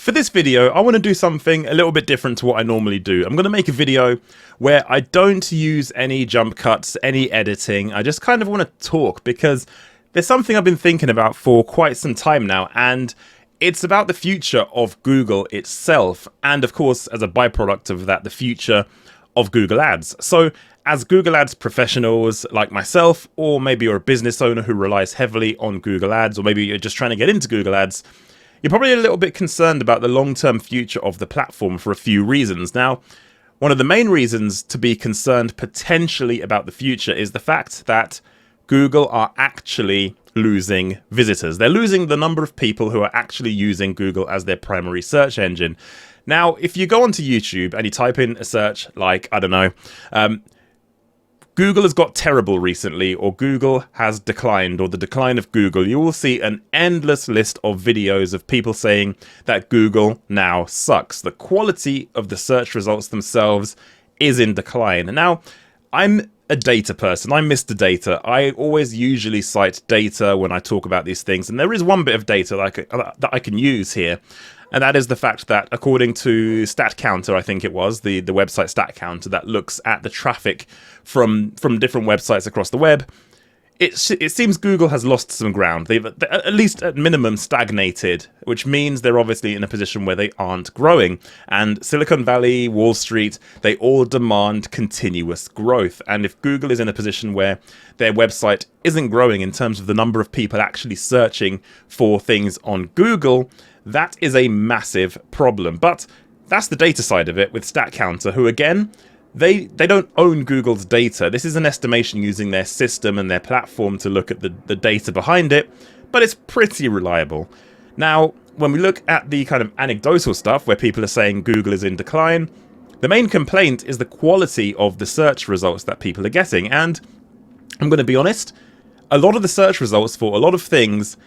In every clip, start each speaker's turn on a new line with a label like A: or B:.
A: For this video, I want to do something a little bit different to what I normally do. I'm going to make a video where I don't use any jump cuts, any editing. I just kind of want to talk because there's something I've been thinking about for quite some time now, and it's about the future of Google itself, and of course, as a byproduct of that, the future of Google Ads. So as Google Ads professionals like myself, or maybe you're a business owner who relies heavily on Google Ads, or maybe you're just trying to get into Google Ads, you're probably a little bit concerned about the long-term future of the platform for a few reasons. Now, one of the main reasons to be concerned potentially about the future is the fact that Google are actually losing visitors. They're losing the number of people who are actually using Google as their primary search engine. Now, if you go onto YouTube and you type in a search like, I don't know, Google has got terrible recently, or Google has declined, or the decline of Google, you will see an endless list of videos of people saying that Google now sucks. The quality of the search results themselves is in decline. Now, I'm a data person. I'm Mr. Data. I always usually cite data when I talk about these things, and there is one bit of data that I can use here. And that is the fact that according to StatCounter, I think it was, the website StatCounter that looks at the traffic from different websites across the web, it seems Google has lost some ground. They've at least at minimum stagnated, which means they're obviously in a position where they aren't growing. And Silicon Valley, Wall Street, they all demand continuous growth. And if Google is in a position where their website isn't growing in terms of the number of people actually searching for things on Google, that is a massive problem. But that's the data side of it with StatCounter, who again, they don't own Google's data. This is an estimation using their system and their platform to look at the data behind it, but it's pretty reliable. Now, when we look at the kind of anecdotal stuff where people are saying Google is in decline, the main complaint is the quality of the search results that people are getting. And I'm going to be honest, a lot of the search results for a lot of things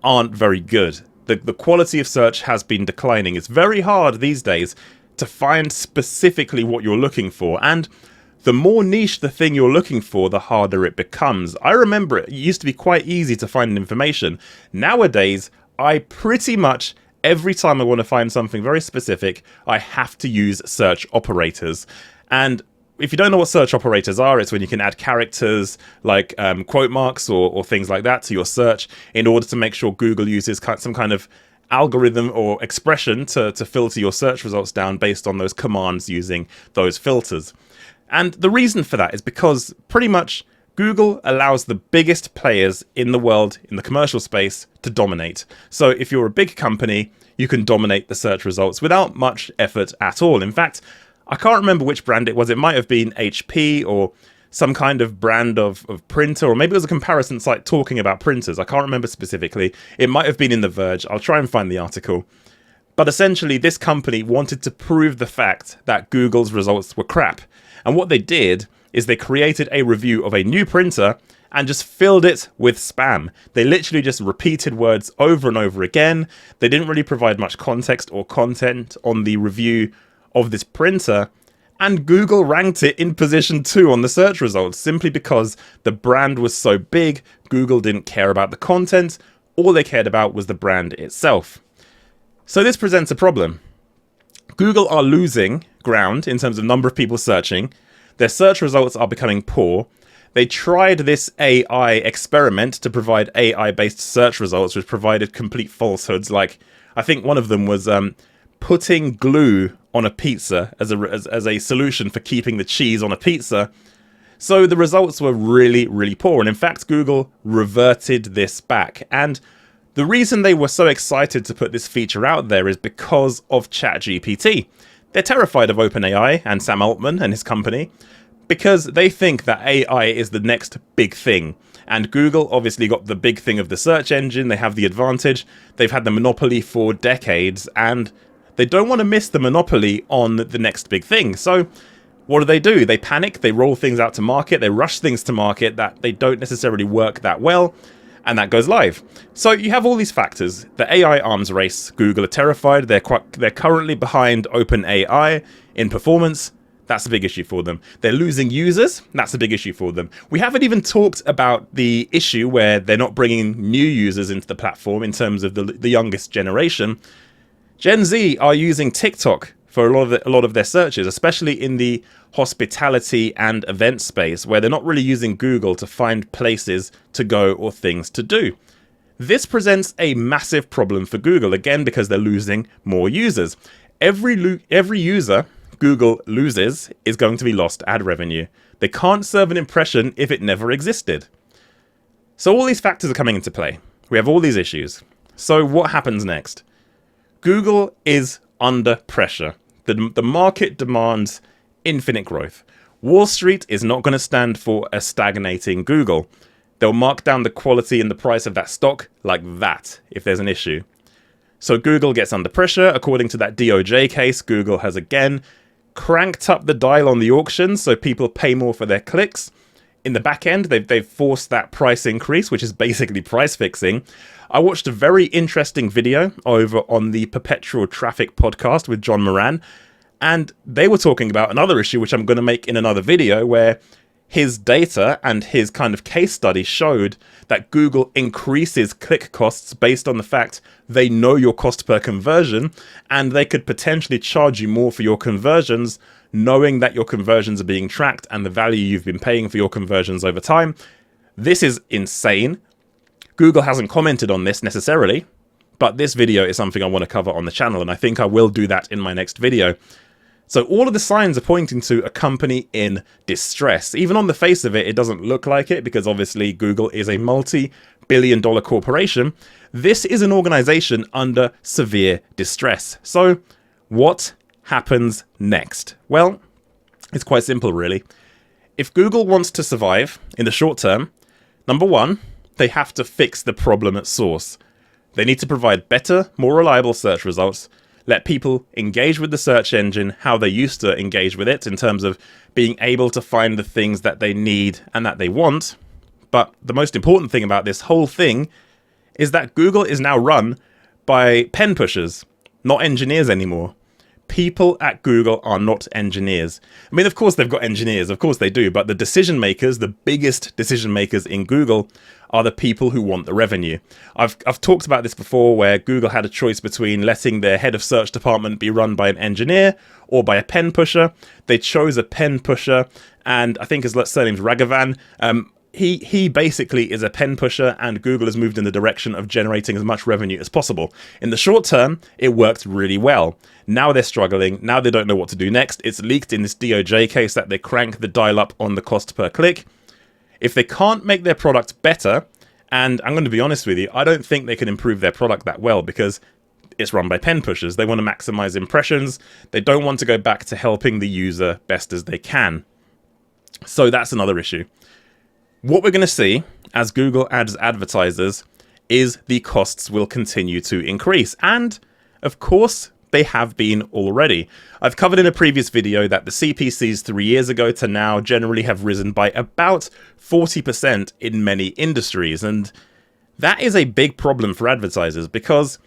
A: aren't very good. The quality of search has been declining. It's very hard these days to find specifically what you're looking for, and the more niche the thing you're looking for, the harder it becomes. I remember it used to be quite easy to find information. Nowadays, I pretty much, every time I want to find something very specific, I have to use search operators. And if you don't know what search operators are, it's when you can add characters like quote marks or things like that to your search in order to make sure Google uses some kind of algorithm or expression to filter your search results down based on those commands using those filters. And the reason for that is because pretty much Google allows the biggest players in the world in the commercial space to dominate. So if you're a big company, you can dominate the search results without much effort at all. In fact, I can't remember which brand it was. It might have been HP or some kind of brand of printer, or maybe it was a comparison site talking about printers. I can't remember specifically. It might have been in The Verge. I'll try and find the article. But essentially, this company wanted to prove the fact that Google's results were crap. And what they did is they created a review of a new printer and just filled it with spam. They literally just repeated words over and over again. They didn't really provide much context or content on the review of this printer, and Google ranked it in position 2 on the search results simply because the brand was so big. Google didn't care about the content. All they cared about was the brand itself. So this presents a problem. Google are losing ground in terms of number of people searching. Their search results are becoming poor. They tried this AI experiment to provide AI-based search results, which provided complete falsehoods. Like, I think one of them was putting glue on a pizza as a solution for keeping the cheese on a pizza. So the results were really, really poor. And in fact, Google reverted this back. And the reason they were so excited to put this feature out there is because of ChatGPT. They're terrified of OpenAI and Sam Altman and his company because they think that AI is the next big thing. And Google obviously got the big thing of the search engine. They have the advantage. They've had the monopoly for decades, and they don't want to miss the monopoly on the next big thing. So what do? They panic, they roll things out to market, they rush things to market that they don't necessarily work that well, and that goes live. So you have all these factors. The AI arms race. Google are terrified. They're currently behind OpenAI in performance. That's a big issue for them. They're losing users. That's a big issue for them. We haven't even talked about the issue where they're not bringing new users into the platform in terms of the youngest generation. Gen Z are using TikTok for a lot of their searches, especially in the hospitality and event space, where they're not really using Google to find places to go or things to do. This presents a massive problem for Google, again, because they're losing more users. Every user Google loses is going to be lost ad revenue. They can't serve an impression if it never existed. So all these factors are coming into play. We have all these issues. So what happens next? Google is under pressure. The market demands infinite growth. Wall Street is not going to stand for a stagnating Google. They'll mark down the quality and the price of that stock like that if there's an issue. So Google gets under pressure. According to that DOJ case, Google has again cranked up the dial on the auctions so people pay more for their clicks. In the back end, they've forced that price increase, which is basically price fixing. I watched a very interesting video over on the Perpetual Traffic podcast with John Moran, and they were talking about another issue, which I'm going to make in another video, where his data and his kind of case study showed that Google increases click costs based on the fact they know your cost per conversion, and they could potentially charge you more for your conversions, knowing that your conversions are being tracked and the value you've been paying for your conversions over time. This is insane. Google hasn't commented on this necessarily, but this video is something I want to cover on the channel, and I think I will do that in my next video. So all of the signs are pointing to a company in distress. Even on the face of it, it doesn't look like it, because obviously Google is a multi-billion-dollar corporation. This is an organization under severe distress. So what happens next? Well, it's quite simple, really. If Google wants to survive in the short term, number one, they have to fix the problem at source. They need to provide better, more reliable search results, let people engage with the search engine how they used to engage with it in terms of being able to find the things that they need and that they want. But the most important thing about this whole thing is that Google is now run by pen pushers, not engineers anymore. People at Google are not engineers. I mean, of course they've got engineers, of course they do, but the decision makers, the biggest decision makers in Google, are the people who want the revenue. I've talked about this before, where Google had a choice between letting their head of search department be run by an engineer or by a pen pusher. They chose a pen pusher, and I think his surname's Raghavan. He basically is a pen pusher, and Google has moved in the direction of generating as much revenue as possible. In the short term, it worked really well. Now they're struggling. Now they don't know what to do next. It's leaked in this DOJ case that they crank the dial up on the cost per click. If they can't make their product better, and I'm going to be honest with you, I don't think they can improve their product that well, because it's run by pen pushers. They want to maximize impressions. They don't want to go back to helping the user best as they can. So that's another issue. What we're going to see as Google adds advertisers is the costs will continue to increase. And of course, they have been already. I've covered in a previous video that the CPCs 3 years ago to now generally have risen by about 40% in many industries. And that is a big problem for advertisers, because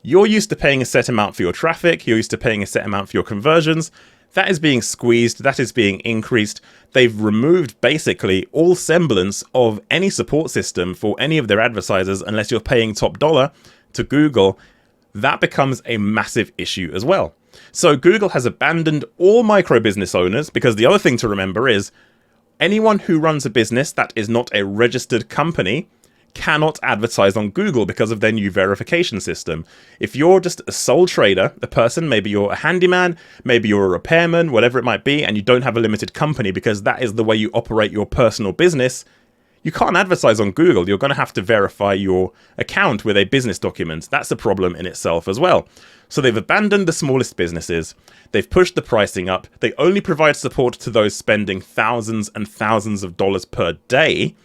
A: you're used to paying a set amount for your traffic, you're used to paying a set amount for your conversions. That is being squeezed, that is being increased. They've removed basically all semblance of any support system for any of their advertisers unless you're paying top dollar to Google. That becomes a massive issue as well. So Google has abandoned all micro business owners, because the other thing to remember is anyone who runs a business that is not a registered company cannot advertise on Google because of their new verification system. If you're just a sole trader, a person, maybe you're a handyman, maybe you're a repairman, whatever it might be, and you don't have a limited company because that is the way you operate your personal business, you can't advertise on Google. You're going to have to verify your account with a business document. That's a problem in itself as well. So they've abandoned the smallest businesses. They've pushed the pricing up. They only provide support to those spending thousands and thousands of dollars per day.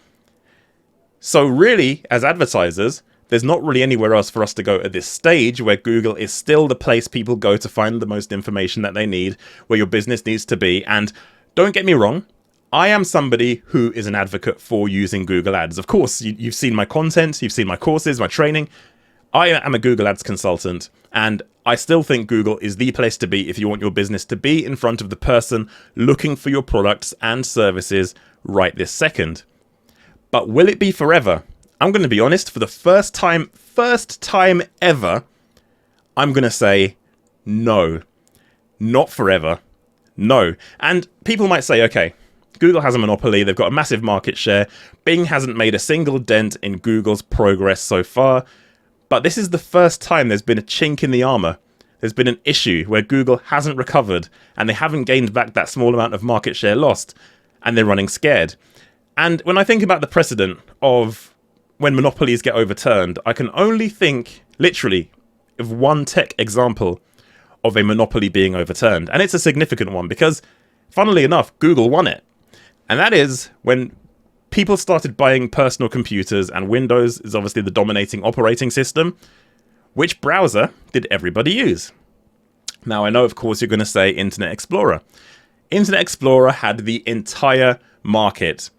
A: So really, as advertisers, there's not really anywhere else for us to go at this stage, where Google is still the place people go to find the most information that they need, where your business needs to be. And don't get me wrong, I am somebody who is an advocate for using Google Ads. Of course, you've seen my content, you've seen my courses, my training. I am a Google Ads consultant, and I still think Google is the place to be if you want your business to be in front of the person looking for your products and services right this second. But will it be forever? I'm going to be honest, for the first time ever, I'm going to say No, not forever. No. And people might say, okay, Google has a monopoly. They've got a massive market share. Bing hasn't made a single dent in Google's progress so far. But this is the first time there's been a chink in the armor. There's been an issue where Google hasn't recovered and they haven't gained back that small amount of market share lost, and they're running scared. And when I think about the precedent of when monopolies get overturned, I can only think literally of one tech example of a monopoly being overturned. And it's a significant one because, funnily enough, Google won it. And that is when people started buying personal computers, and Windows is obviously the dominating operating system. Which browser did everybody use? Now, I know, of course, you're going to say Internet Explorer. Internet Explorer had the entire market.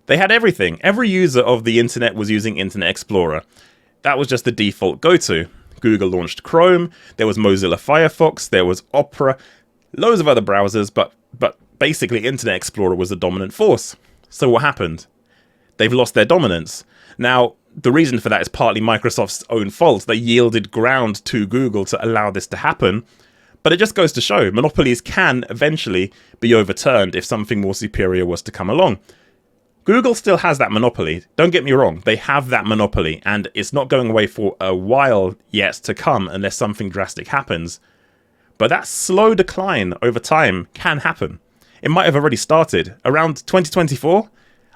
A: They had everything. Every user of the internet was using Internet Explorer. That was just the default go-to. Google launched Chrome, there was Mozilla Firefox, there was Opera, loads of other browsers, but basically Internet Explorer was the dominant force. So what happened? They've lost their dominance. Now, the reason for that is partly Microsoft's own fault. They yielded ground to Google to allow this to happen. But it just goes to show monopolies can eventually be overturned if something more superior was to come along. Google still has that monopoly. Don't get me wrong. They have that monopoly, and it's not going away for a while yet to come unless something drastic happens. But that slow decline over time can happen. It might have already started. Around 2024,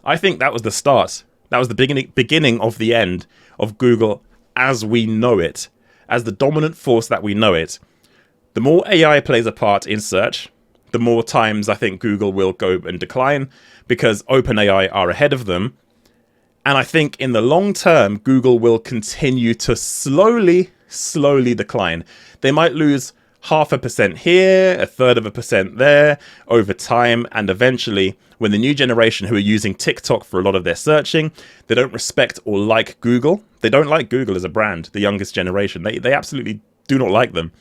A: I think that was the start. That was the beginning of the end of Google as we know it, as the dominant force that we know it. The more AI plays a part in search, the more times I think Google will go and decline because OpenAI are ahead of them. And I think in the long term, Google will continue to slowly decline. They might lose 0.5% here, 1/3% there over time, and eventually when the new generation who are using TikTok for a lot of their searching, they don't respect or like Google. They don't like Google as a brand, the youngest generation. They absolutely do not like them.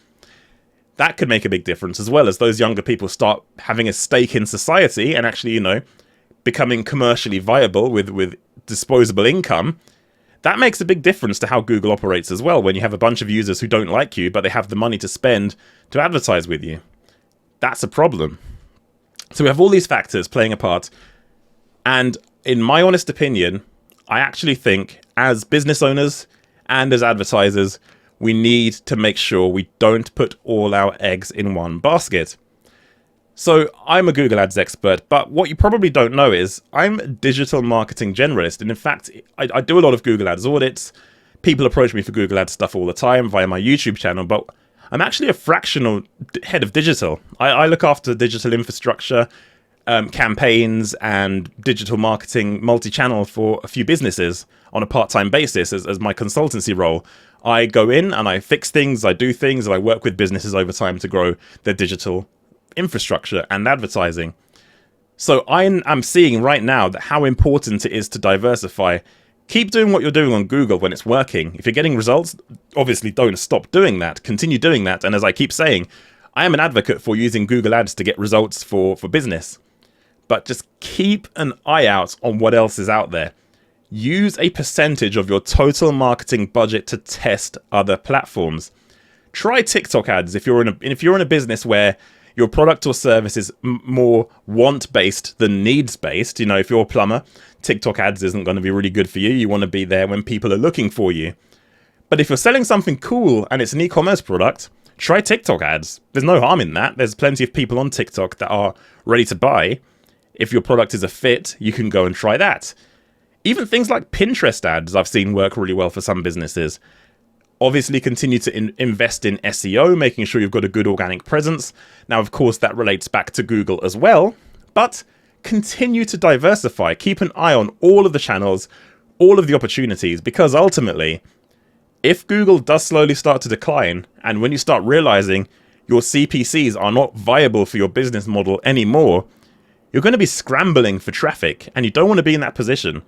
A: That could make a big difference as well as those younger people start having a stake in society and actually, becoming commercially viable with disposable income. That makes a big difference to how Google operates as well when you have a bunch of users who don't like you, but they have the money to spend to advertise with you. That's a problem. So we have all these factors playing a part. And in my honest opinion, I actually think as business owners and as advertisers, we need to make sure we don't put all our eggs in one basket. So I'm a Google Ads expert, but what you probably don't know is I'm a digital marketing generalist. And in fact, I do a lot of Google Ads audits. People approach me for Google Ads stuff all the time via my YouTube channel, but I'm actually a fractional head of digital. I look after digital infrastructure, campaigns and digital marketing multi-channel for a few businesses on a part-time basis as my consultancy role. I go in and I fix things, I do things, and I work with businesses over time to grow their digital infrastructure and advertising. So I'm seeing right now that how important it is to diversify. Keep doing what you're doing on Google when it's working. If you're getting results, obviously don't stop doing that. Continue doing that. And as I keep saying, I am an advocate for using Google Ads to get results for business. But just keep an eye out on what else is out there. Use a percentage of your total marketing budget to test other platforms. Try TikTok ads if you're in a business where your product or service is more want-based than needs-based. If you're a plumber, TikTok ads isn't going to be really good for you. You want to be there when people are looking for you. But if you're selling something cool and it's an e-commerce product, try TikTok ads. There's no harm in that. There's plenty of people on TikTok that are ready to buy. If your product is a fit, you can go and try that. Even things like Pinterest ads I've seen work really well for some businesses. Obviously, continue to invest in SEO, making sure you've got a good organic presence. Now, of course, that relates back to Google as well, but continue to diversify. Keep an eye on all of the channels, all of the opportunities, because ultimately, if Google does slowly start to decline, and when you start realizing your CPCs are not viable for your business model anymore, you're going to be scrambling for traffic, and you don't want to be in that position.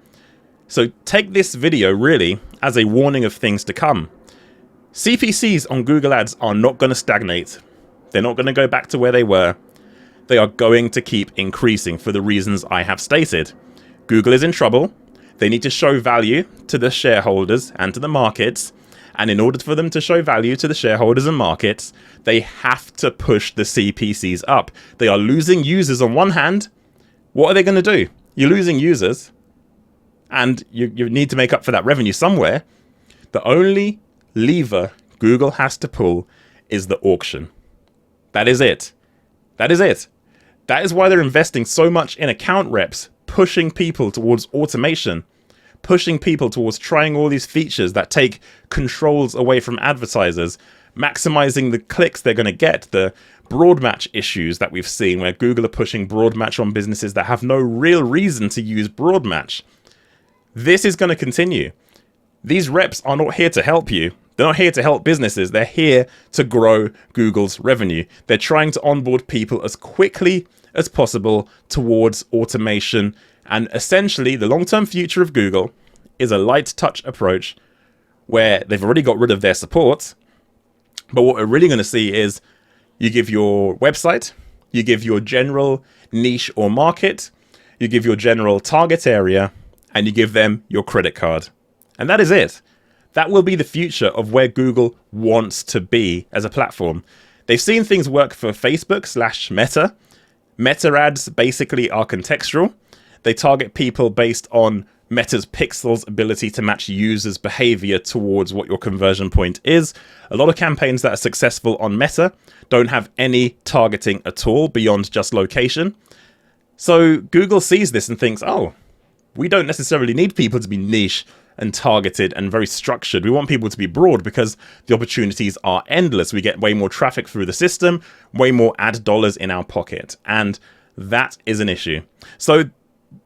A: So take this video really as a warning of things to come. CPCs on Google Ads are not going to stagnate. They're not going to go back to where they were. They are going to keep increasing for the reasons I have stated. Google is in trouble. They need to show value to the shareholders and to the markets. And in order for them to show value to the shareholders and markets, they have to push the CPCs up. They are losing users on one hand. What are they going to do? You're losing users, and you need to make up for that revenue somewhere. The only lever Google has to pull is the auction. That is it. That is it. That is why they're investing so much in account reps, pushing people towards automation, pushing people towards trying all these features that take controls away from advertisers, maximizing the clicks they're going to get, the broad match issues that we've seen where Google are pushing broad match on businesses that have no real reason to use broad match. This is going to continue. These reps are not here to help you. They're not here to help businesses. They're here to grow Google's revenue. They're trying to onboard people as quickly as possible towards automation. And essentially, the long-term future of Google is a light touch approach where they've already got rid of their support. But what we're really going to see is you give your website, you give your general niche or market, you give your general target area, and you give them your credit card. And that is it. That will be the future of where Google wants to be as a platform. They've seen things work for Facebook/Meta. Meta ads basically are contextual. They target people based on Meta's pixels ability to match users' behavior towards what your conversion point is. A lot of campaigns that are successful on Meta don't have any targeting at all beyond just location. So Google sees this and thinks, oh, we don't necessarily need people to be niche and targeted and very structured. We want people to be broad because the opportunities are endless. We get way more traffic through the system, way more ad dollars in our pocket. And that is an issue. So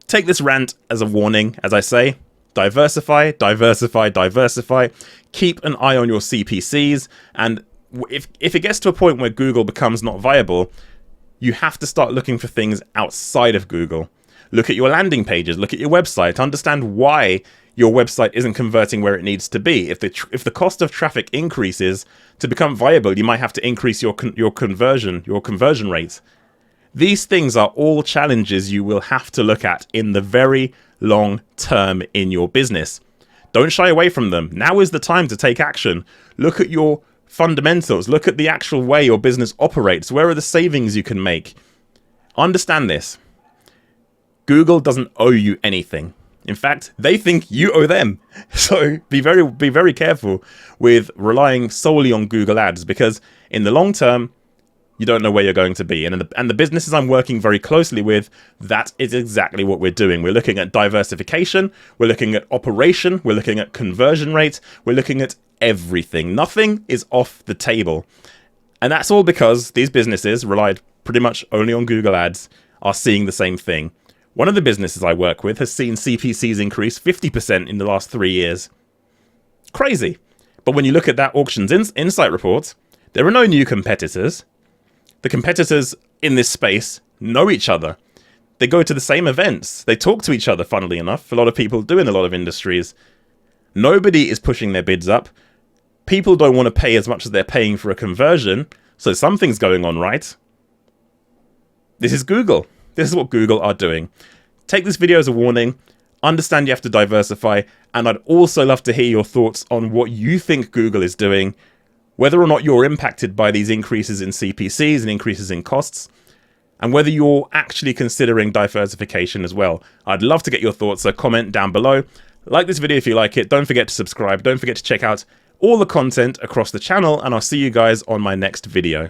A: take this rant as a warning, as I say. Diversify, diversify, diversify. Keep an eye on your CPCs. And if it gets to a point where Google becomes not viable, you have to start looking for things outside of Google. Look at your landing pages, look at your website, understand why your website isn't converting where it needs to be. If the cost of traffic increases, to become viable, you might have to increase your conversion rate. These things are all challenges you will have to look at in the very long term in your business. Don't shy away from them. Now is the time to take action. Look at your fundamentals. Look at the actual way your business operates. Where are the savings you can make? Understand this. Google doesn't owe you anything. In fact, they think you owe them. So be very careful with relying solely on Google ads, because in the long term, you don't know where you're going to be. And the businesses I'm working very closely with, that is exactly what we're doing. We're looking at diversification. We're looking at operation. We're looking at conversion rate. We're looking at everything. Nothing is off the table. And that's all because these businesses relied pretty much only on Google ads are seeing the same thing. One of the businesses I work with has seen CPCs increase 50% in the last 3 years. Crazy. But when you look at that auctions insight report, there are no new competitors. The competitors in this space know each other. They go to the same events. They talk to each other, funnily enough. A lot of people do in a lot of industries. Nobody is pushing their bids up. People don't want to pay as much as they're paying for a conversion, so something's going on right. This is Google. This is what Google are doing. Take this video as a warning. Understand you have to diversify. And I'd also love to hear your thoughts on what you think Google is doing, whether or not you're impacted by these increases in CPCs and increases in costs, and whether you're actually considering diversification as well. I'd love to get your thoughts, so comment down below. Like this video if you like it. Don't forget to subscribe. Don't forget to check out all the content across the channel, and I'll see you guys on my next video.